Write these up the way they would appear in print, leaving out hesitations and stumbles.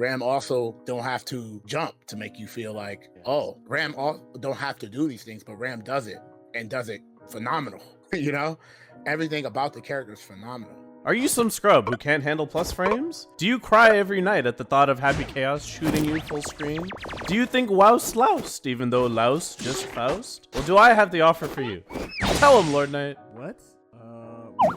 Ram also don't have to jump to make you feel like, oh, Ram don't have to do these things, but Ram does it and does it phenomenal. You know, everything about the character is phenomenal. Are you some scrub who can't handle plus frames? Do you cry every night at the thought of Happy Chaos shooting you full screen? Do you think Wouse loused, even though louse just Faust? Well, do I have the offer for you? Tell him, Lord Knight. What?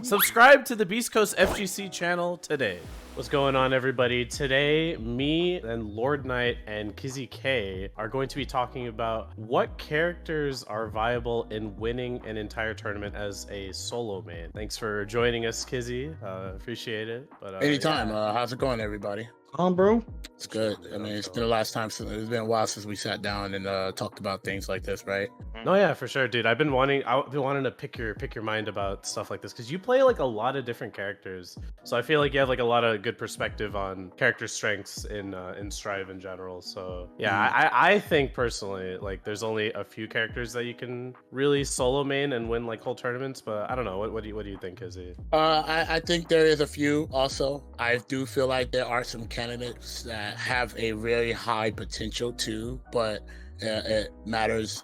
Subscribe to the Beast Coast FGC channel today. What's going on, everybody? Today, me and Lord Knight and Kizzie K are going to be talking about what characters are viable in winning an entire tournament as a solo main. Thanks for joining us, Kizzie. Appreciate it. But Anytime. yeah. How's it going, everybody? Bro. It's good. I mean, it's been a while since we sat down and talked about things like this, right? No, yeah, for sure, dude. I've been wanting to pick your mind about stuff like this because you play like a lot of different characters, so I feel like you have like a lot of good perspective on character strengths in Strive in general. So yeah, I think personally like there's only a few characters that you can really solo main and win like whole tournaments, but I don't know. What do you think, Kizzie? I think there is a few. Also, I do feel like there are some candidates that have a really high potential too, but it matters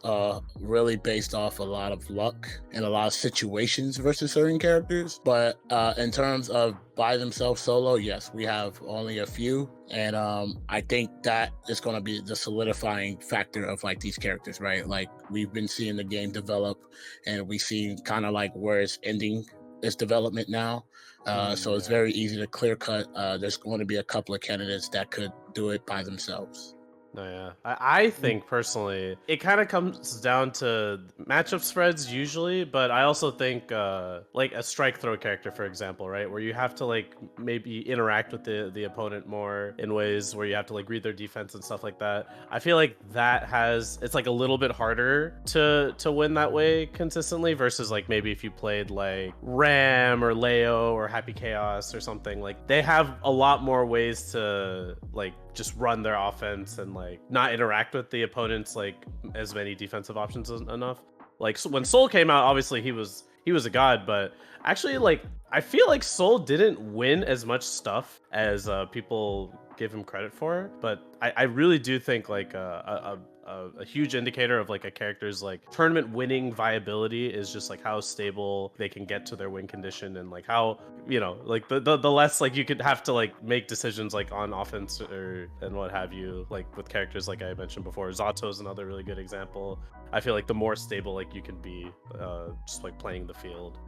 really based off a lot of luck and a lot of situations versus certain characters. But in terms of by themselves solo, yes, we have only a few, and I think that is going to be the solidifying factor of like these characters, right? Like we've been seeing the game develop, and we see kind of like where it's ending its development now. So it's very easy to clear cut. There's going to be a couple of candidates that could do it by themselves. No, yeah. I think personally, it kind of comes down to matchup spreads usually, but I also think like a strike throw character, for example, right, where you have to like maybe interact with the opponent more in ways where you have to like read their defense and stuff like that. I feel like it's like a little bit harder to win that way consistently versus like maybe if you played like Ram or Leo or Happy Chaos or something. Like they have a lot more ways to like just run their offense and like not interact with the opponents like as many defensive options enough. Like so when Soul came out, obviously he was a god, but actually like I feel like Soul didn't win as much stuff as people give him credit for, but I really do think like a huge indicator of like a character's like tournament winning viability is just like how stable they can get to their win condition, and like how, you know, like the less like you could have to like make decisions like on offense or and what have you, like with characters like I mentioned before. Zato's another really good example. I feel like the more stable like you can be just like playing the field.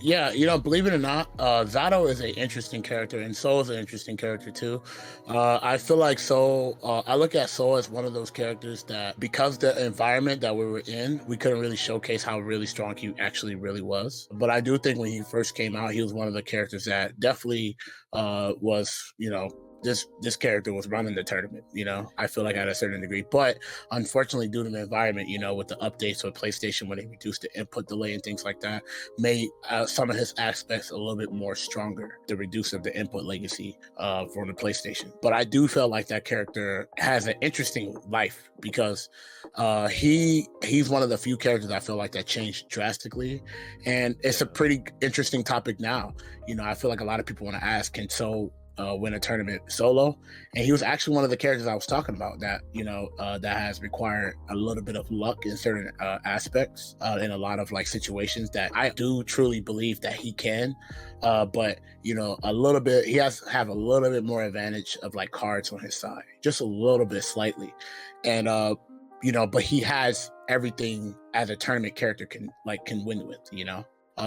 Yeah, you know, believe it or not, Zato is an interesting character, and Soul is an interesting character too. I feel like Soul, I look at Soul as one of those characters that, because the environment that we were in, we couldn't really showcase how really strong he actually really was. But I do think when he first came out, he was one of the characters that definitely was, you know, this character was running the tournament, you know, I feel like at a certain degree. But unfortunately, due to the environment, you know, with the updates with PlayStation, when they reduced the input delay and things like that, made some of his aspects a little bit more stronger, the reduce of the input legacy from the PlayStation. But I do feel like that character has an interesting life because he's one of the few characters I feel like that changed drastically, and it's a pretty interesting topic now. You know, I feel like a lot of people want to ask, can Soul win a tournament solo? And he was actually one of the characters I was talking about that, you know, that has required a little bit of luck in certain aspects in a lot of like situations that I do truly believe that he can, but you know, a little bit, he has to have a little bit more advantage of like cards on his side, just a little bit slightly. And you know, but he has everything as a tournament character can win with, you know.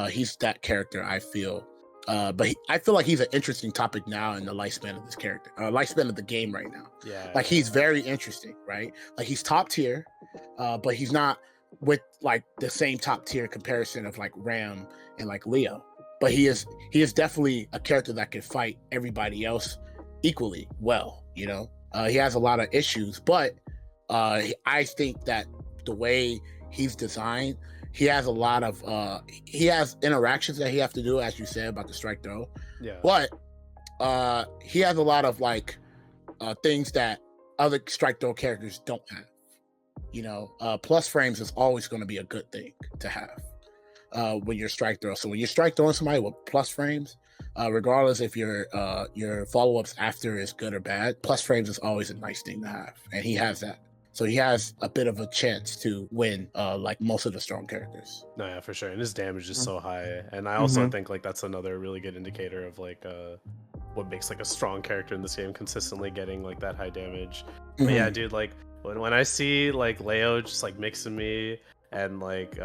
He's that character, I feel. But I feel like he's an interesting topic now in the lifespan of this character, lifespan of the game right now. Yeah, like he's very interesting, right? Like he's top tier, but he's not with like the same top tier comparison of like Ram and like Leo. But he is definitely a character that can fight everybody else equally well. You know, he has a lot of issues, but I think that the way he's designed, he has a lot of he has interactions that he have to do, as you said about the strike throw. Yeah. But he has a lot of like things that other strike throw characters don't have. You know, plus frames is always going to be a good thing to have when you're strike throw. So when you're strike throwing somebody with plus frames, regardless if your follow-ups after is good or bad, plus frames is always a nice thing to have, and he has that. So he has a bit of a chance to win, like most of the strong characters. No, yeah, for sure. And his damage is so high. And I Mm-hmm. also think like that's another really good indicator of like what makes like a strong character in this game, consistently getting like that high damage. But yeah, dude, like when I see like Leo just like mixing me, and like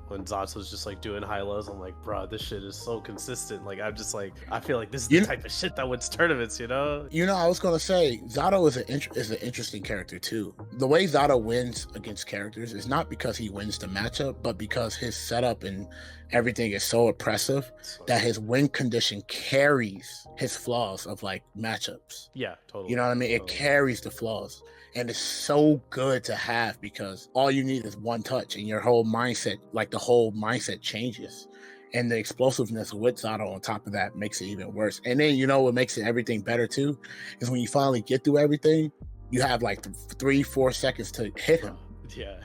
when Zato's just like doing high lows, I'm like, bro, this shit is so consistent. Like I'm just like, I feel like this is the type of shit that wins tournaments, you know? You know, I was gonna say Zato is an interesting character too. The way Zato wins against characters is not because he wins the matchup, but because his setup and everything is so oppressive that his win condition carries his flaws of like matchups. Yeah, totally. You know what I mean? It carries the flaws. And it's so good to have because all you need is one touch and your whole mindset, like the whole mindset changes. And the explosiveness with Zato on top of that makes it even worse. And then, you know, what makes it everything better too is when you finally get through everything, you have like 3-4 seconds to hit him. Yeah.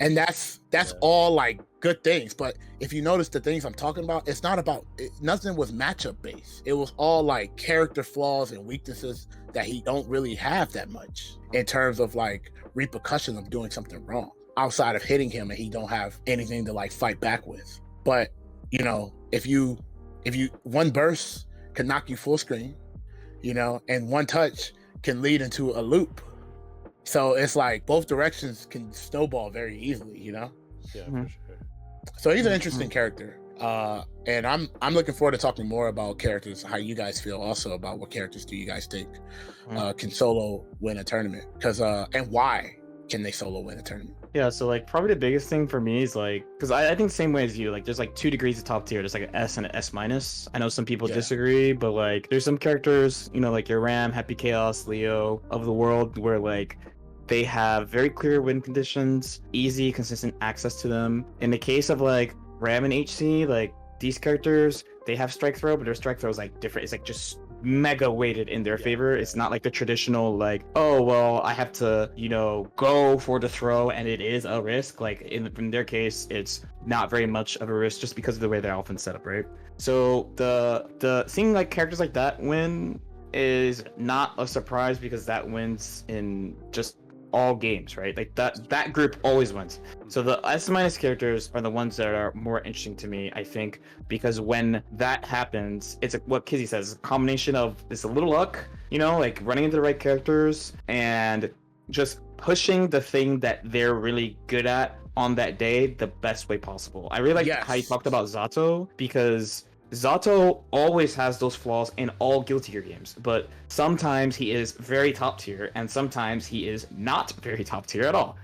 And that's all like good things. But if you notice the things I'm talking about, it's not about nothing was matchup based. It was all like character flaws and weaknesses that he don't really have that much in terms of like repercussion of doing something wrong outside of hitting him, and he don't have anything to like fight back with. But you know, if you one burst can knock you full screen, you know, and one touch can lead into a loop. So it's like both directions can snowball very easily, you know? Yeah, for sure. So he's an interesting character. And I'm looking forward to talking more about characters, how you guys feel also about what characters do you guys think can solo win a tournament? And why can they solo win a tournament? Yeah, so like probably the biggest thing for me is like, because I think same way as you, like there's like 2 degrees of top tier. There's like an S and an S minus. I know some people disagree, but like there's some characters, you know, like your Ram, Happy Chaos, Leo of the world, where like they have very clear win conditions, easy, consistent access to them. In the case of like Ram and HC, like these characters, they have strike throw, but their strike throw is like different. It's like just mega weighted in their favor. It's not like the traditional like, oh well, I have to, you know, go for the throw and it is a risk. Like in their case, it's not very much of a risk just because of the way they're often set up, right? So the seeing like characters like that win is not a surprise because that wins in just all games, right? Like that group always wins. So the S minus characters are the ones that are more interesting to me, I think, because when that happens, it's what Kizzie says, a combination of this a little luck, you know, like running into the right characters and just pushing the thing that they're really good at on that day the best way possible. I really like how you talked about Zato, because Zato always has those flaws in all Guilty Gear games, but sometimes he is very top tier, and sometimes he is not very top tier at all.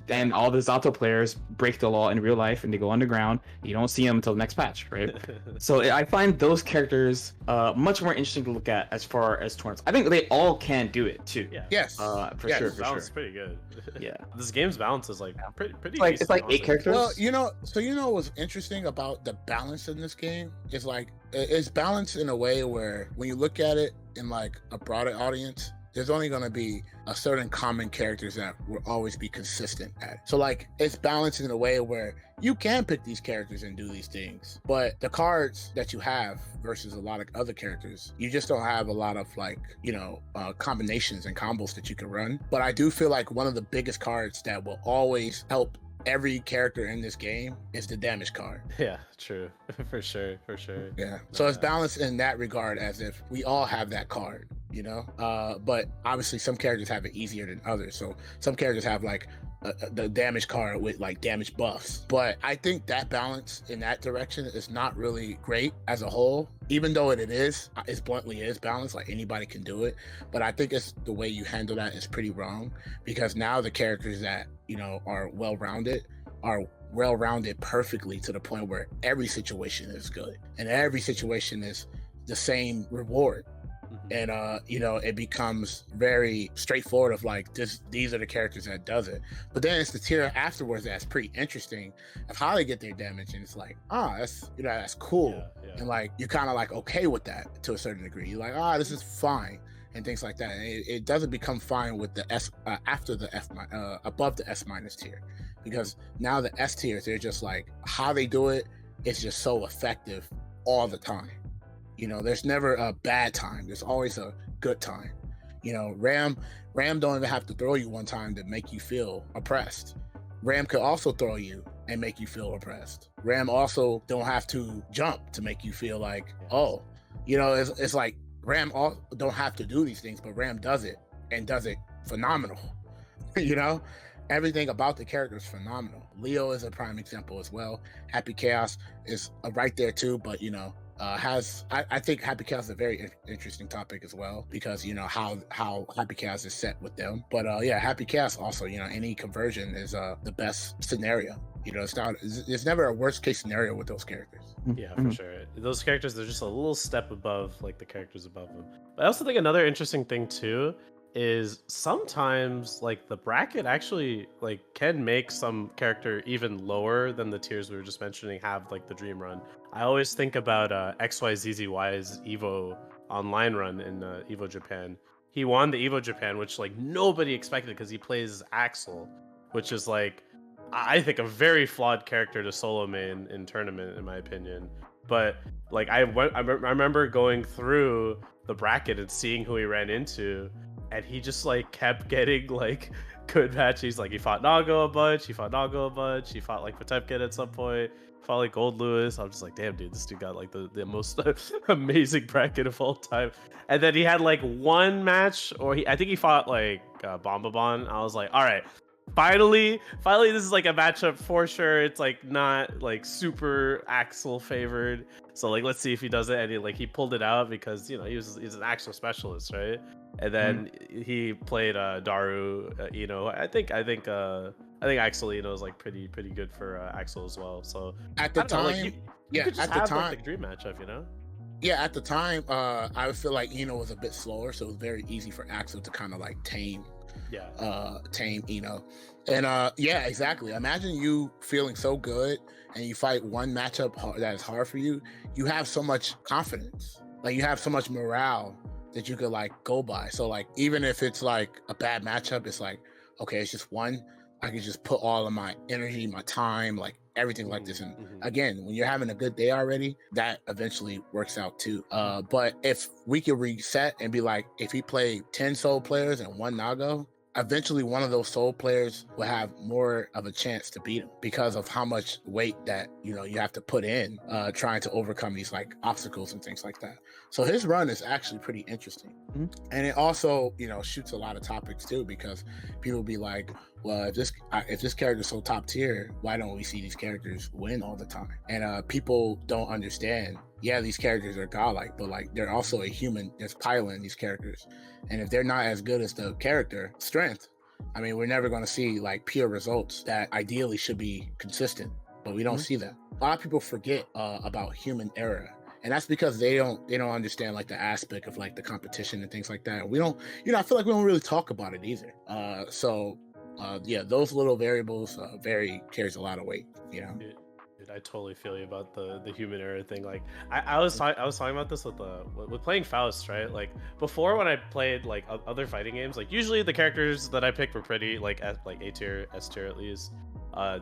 And all the Zato players break the law in real life, and they go underground. You don't see them until the next patch, right? So I find those characters much more interesting to look at as far as tournaments. I think they all can do it too. Yeah. Yes. For sure. Balance is pretty good. Yeah. This game's balance is like pretty It's like 8 characters. Well, you know what's interesting about the balance in this game is like it's balanced in a way where when you look at it in like a broader audience, there's only going to be a certain common characters that will always be consistent at it. So like it's balanced in a way where you can pick these characters and do these things, but the cards that you have versus a lot of other characters, you just don't have a lot of like, you know, combinations and combos that you can run. But I do feel like one of the biggest cards that will always help every character in this game is the damage card. Yeah, true. For sure. Yeah. So it's balanced in that regard, as if we all have that card, you know? But obviously some characters have it easier than others. So some characters have like the damage card with like damage buffs. But I think that balance in that direction is not really great as a whole, even though it bluntly is balanced, like anybody can do it. But I think it's the way you handle that is pretty wrong, because now the characters that, you know, are well-rounded perfectly to the point where every situation is good and every situation is the same reward. And you know, it becomes very straightforward of like these are the characters that does it. But then it's the tier afterwards that's pretty interesting of how they get their damage, and it's like, that's, you know, that's cool. Yeah. And like you're kind of like okay with that to a certain degree. You're like, this is fine, and things like that. And it doesn't become fine with the S after the F above the S minus tier, because now the S tiers, they're just like how they do it is just so effective all the time. You know, there's never a bad time. There's always a good time. You know, Ram don't even have to throw you one time to make you feel oppressed. Ram could also throw you and make you feel oppressed. Ram also don't have to jump to make you feel like, oh, you know, it's like Ram don't have to do these things, but Ram does it and does it phenomenal. You know, everything about the character is phenomenal. Leo is a prime example as well. Happy Chaos is right there too, but you know, I think Happy Chaos is a very interesting topic as well, because you know how Happy Chaos is set with them. But yeah, Happy Chaos also, you know, any conversion is the best scenario. You know, it's never a worst case scenario with those characters. Yeah, for sure. Those characters, they're just a little step above like the characters above them. But I also think another interesting thing too is sometimes like the bracket actually like can make some character even lower than the tiers we were just mentioning have like the dream run. I always think about XYZZY's Evo online run in Evo Japan. He won the Evo Japan, which like nobody expected because he plays Axel, which is like I think a very flawed character to solo main in tournament, in my opinion. But like I remember going through the bracket and seeing who he ran into, and he just like kept getting like good matches. Like he fought Nago a bunch, he fought like Potemkin at some point, fought like Gold Lewis. I'm just like, damn dude, this dude got like the most amazing bracket of all time. And then he had like one match, or I think he fought like Bombabon. I was like, all right, finally this is like a matchup for sure. It's like not like super Axel favored, so like let's see if he does it. And he pulled it out because you know he's an Axel specialist, right? And then he played Daru Ino. I think Axel Ino is like pretty good for Axel as well. So at the time, like, you could just at the have time, like the dream matchup, you know? Yeah, at the time, I would feel like Eno was a bit slower, so it was very easy for Axel to kind of like tame Eno. And yeah, exactly. Imagine you feeling so good and you fight one matchup that is hard for you. You have so much confidence, like you have so much morale that you could like go by. So like even if it's like a bad matchup, it's like, okay, it's just one. I can just put all of my energy, my time, like everything like this. And again, when you're having a good day already, that eventually works out too. But if we could reset and be like, if he played 10 soul players and one Nago, eventually one of those soul players will have more of a chance to beat him because of how much weight that you have to put in trying to overcome these like obstacles and things like that. So his run is actually pretty interesting. And it also shoots a lot of topics too, because people be like, well, if this character's so top tier, why don't we see these characters win all the time? And people don't understand, yeah, these characters are godlike, but like they're also a human. There's pile in these characters, and if they're not as good as the character strength, I mean, we're never going to see like pure results that ideally should be consistent, but we don't see that. A lot of people forget about human error, and that's because they don't understand like the aspect of like the competition and things like that. We don't, I feel like we don't really talk about it either. Yeah, those little variables carries a lot of weight, Dude, I totally feel you about the human error thing. Like I was talking about this with playing Faust, right? Like before, when I played like other fighting games, like usually the characters that I picked were pretty like A tier, S tier at least.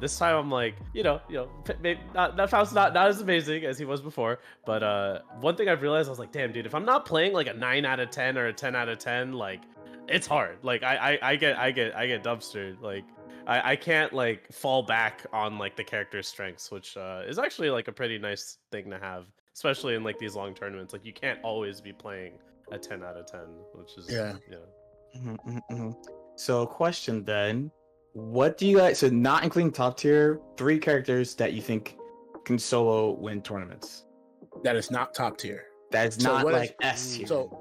This time I'm like, maybe not Faust, not as amazing as he was before, but one thing I've realized, I was like, damn dude, if I'm not playing like a 9 out of 10 or a 10 out of 10, like it's hard. Like I get dumpstered. Like I can't like fall back on like the character's strengths, which is actually like a pretty nice thing to have, especially in like these long tournaments. Like you can't always be playing a 10 out of 10, which is So question then, what do you guys, so not including top tier, 3 characters that you think can solo win tournaments? That is not top tier. That is not like S tier. So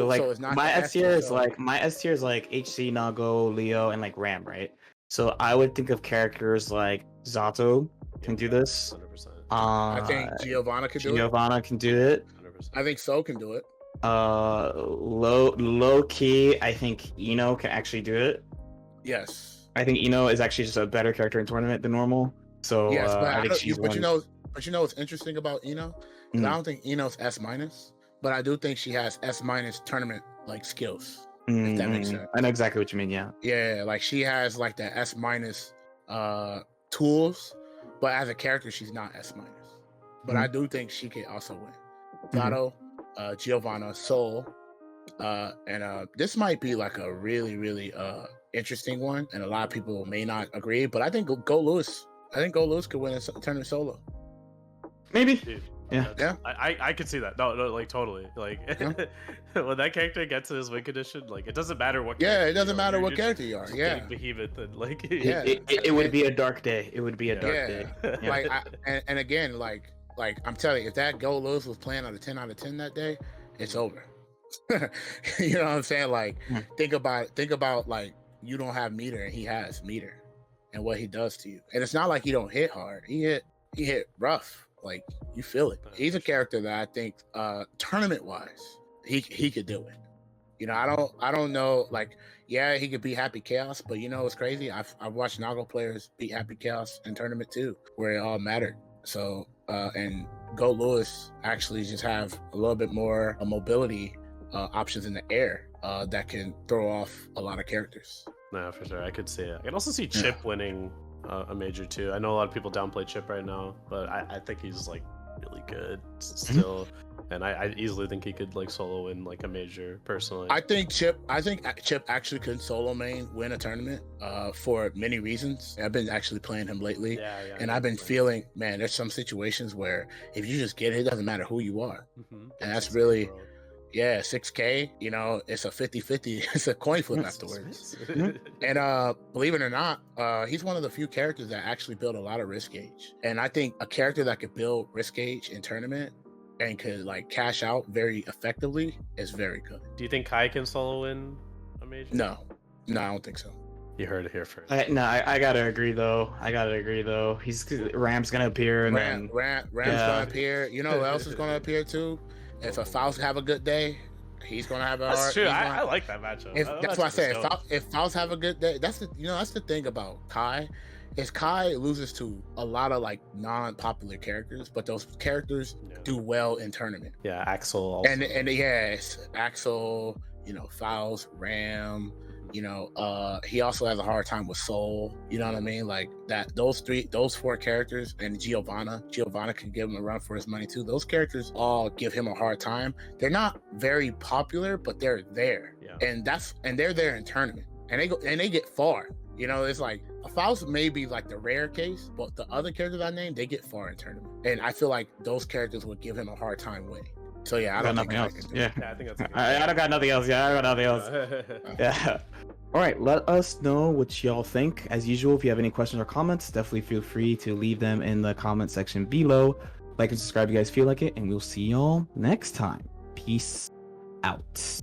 like it's not my S tier is like HC, Nago, Leo, and like Ram, right? So I would think of characters like Zato can do this. 100%. I think Giovanna can do it. Giovanna can do it. 100%. I think So can do it. Low key, I think Eno can actually do it. Yes. I think Eno is actually just a better character in tournament than normal. So yes, but I think she's but what's interesting about Eno? I don't think Eno's S minus, but I do think she has S minus tournament like skills. If that makes sense. I know exactly what you mean. Yeah, like she has like the S minus tools, but as a character she's not S minus. But I do think she can also win. Zato, Giovanna, Soul, and this might be like a really interesting one, and a lot of people may not agree, but I think Go Lewis. I think Go Lewis could win a tournament solo. Maybe. Dude, Yeah. I could see that. No, like totally. Like when that character gets in his win condition, like it doesn't matter what. Yeah, character it doesn't you are, matter what you're character you are. just Yeah, getting behemoth and like. Yeah. It would be a dark day. It would be a dark day. Yeah. Like, and again, like I'm telling you, if that Go Lewis was playing on a 10 out of 10 that day, it's over. You know what I'm saying? Like, think about like you don't have meter and he has meter, and what he does to you. And it's not like he don't hit hard. He hit rough. Like, you feel it. He's a character that I think tournament wise he could do it. You know, I don't know, like, yeah, he could beat Happy Chaos, but you know what's crazy? I've watched Nago players beat Happy Chaos in tournament too, where it all mattered. So and Go Lewis actually just have a little bit more mobility options in the air that can throw off a lot of characters. No, for sure. I could see it. I can also see Chip winning a major too. I know a lot of people downplay Chip right now, but I think he's like really good still. And I easily think he could like solo win like a major personally. I think Chip actually could solo main win a tournament for many reasons. I've been actually playing him lately. And I've been feeling, man, there's some situations where if you just get it, it doesn't matter who you are. And that's really, 6K, you know, it's a 50-50. It's a coin flip afterwards. And believe it or not, he's one of the few characters that actually build a lot of risk gauge. And I think a character that could build risk gauge in tournament and could like cash out very effectively is very good. Do you think Kai can solo win a major? No, I don't think so. You heard it here first. I gotta agree though. He's Ram's gonna appear, and Ram's gonna appear. You know who else is gonna appear too? If a Faust have a good day, he's gonna have a That's hard. true. I like that matchup. That's why I say if Faust have a good day, that's the thing about Kai. Is Kai loses to a lot of like non-popular characters, but those characters do well in tournament. Yeah, Axel also. And yes, Axel, you know, Faust, Ram, you know, he also has a hard time with Soul. You know what I mean? Like that, those four characters, and Giovanna can give him a run for his money too. Those characters all give him a hard time. They're not very popular, but they're there. Yeah. And they're there in tournament, and they get far. You know, it's like a Faust may be like the rare case, but the other characters I named, they get far in tournament. And I feel like those characters would give him a hard time winning. So yeah, I don't think I can do it. I think that's I don't got nothing else. Yeah, I got nothing else. Yeah. All right, let us know what y'all think. As usual, if you have any questions or comments, definitely feel free to leave them in the comment section below. Like and subscribe if you guys feel like it, and we'll see y'all next time. Peace out.